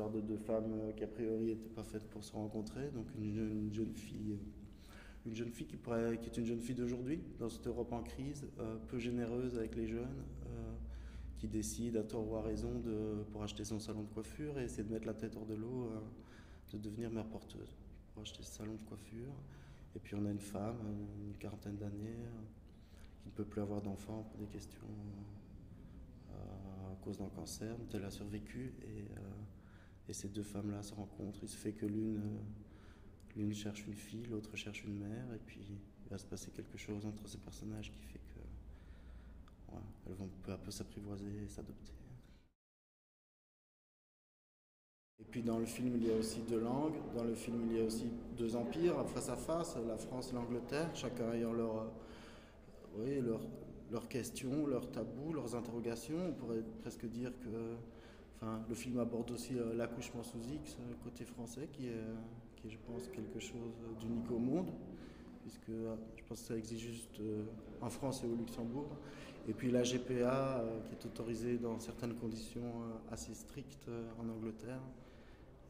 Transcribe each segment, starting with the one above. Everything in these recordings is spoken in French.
l'histoire de deux femmes qui a priori n'étaient pas faites pour se rencontrer. Donc une jeune fille, qui est une jeune fille d'aujourd'hui, dans cette Europe en crise, peu généreuse avec les jeunes, qui décide à tort ou à raison pour acheter son salon de coiffure et essayer de mettre la tête hors de l'eau, de devenir mère porteuse pour acheter ce salon de coiffure. Et puis on a une femme, une quarantaine d'années, qui ne peut plus avoir d'enfants pour des questions à cause d'un cancer dont elle a survécu. Et ces deux femmes-là se rencontrent. Il se fait que l'une cherche une fille, l'autre cherche une mère. Et puis il va se passer quelque chose entre ces personnages qui fait que elles vont peu à peu s'apprivoiser et s'adopter. Et puis dans le film, il y a aussi deux langues. Dans le film, il y a aussi deux empires face à face, la France et l'Angleterre, chacun ayant oui, leurs questions, leurs tabous, leurs interrogations. On pourrait presque dire que le film aborde aussi l'accouchement sous X, côté français, qui est, je pense, quelque chose d'unique au monde, puisque je pense que ça existe juste en France et au Luxembourg. Et puis la GPA, qui est autorisée dans certaines conditions assez strictes en Angleterre.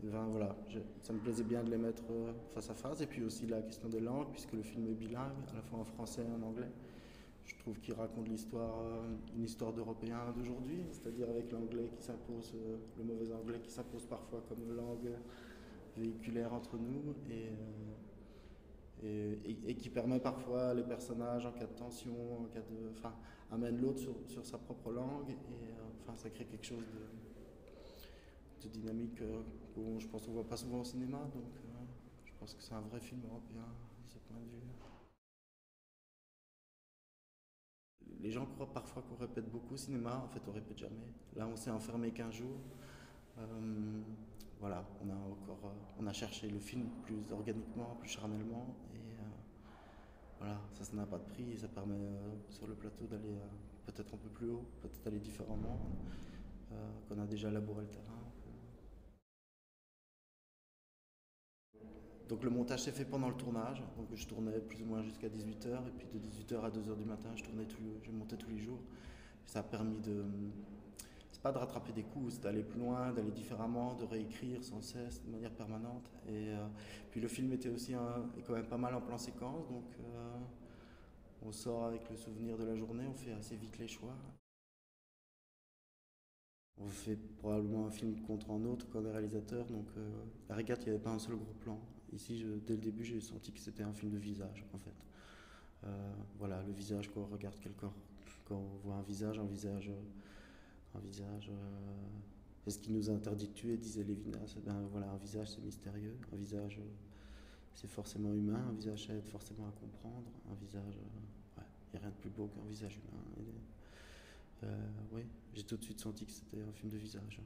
Ben, voilà, ça me plaisait bien de les mettre face à face. Et puis aussi la question des langues, puisque le film est bilingue, à la fois en français et en anglais. Je trouve qu'il raconte une histoire d'Européens d'aujourd'hui, c'est-à-dire avec l'anglais qui s'impose, le mauvais anglais qui s'impose parfois comme langue véhiculaire entre nous et qui permet parfois les personnages en cas de tension, amène l'autre sur sa propre langue et ça crée quelque chose de dynamique qu'on je pense qu'on voit pas souvent au cinéma, donc je pense que c'est un vrai film européen de ce point de vue. Les gens croient parfois qu'on répète beaucoup au cinéma, en fait on répète jamais. Là on s'est enfermé 15 jours. Voilà, on a cherché le film plus organiquement, plus charnellement et voilà, ça n'a pas de prix et ça permet sur le plateau d'aller peut-être un peu plus haut, peut-être aller différemment, qu'on a déjà labouré le terrain. Donc le montage s'est fait pendant le tournage, donc je tournais plus ou moins jusqu'à 18h et puis de 18h à 2h du matin je montais tous les jours. Ça a permis c'est pas de rattraper des coups, c'est d'aller plus loin, d'aller différemment, de réécrire sans cesse, de manière permanente. Et puis le film était aussi est quand même pas mal en plan séquence, donc on sort avec le souvenir de la journée, on fait assez vite les choix. On fait probablement un film contre un autre comme réalisateur, donc la régate, il n'y avait pas un seul gros plan. Ici, dès le début, j'ai senti que c'était un film de visage, en fait. Voilà, le visage, quand on regarde quelqu'un, quand on voit un visage, c'est ce qui nous interdit de tuer, disait Lévinas. Ben, voilà, un visage, c'est mystérieux, un visage, c'est forcément humain, un visage, ça aide forcément à comprendre, un visage, ouais, il n'y a rien de plus beau qu'un visage humain. Oui, j'ai tout de suite senti que c'était un film de visage.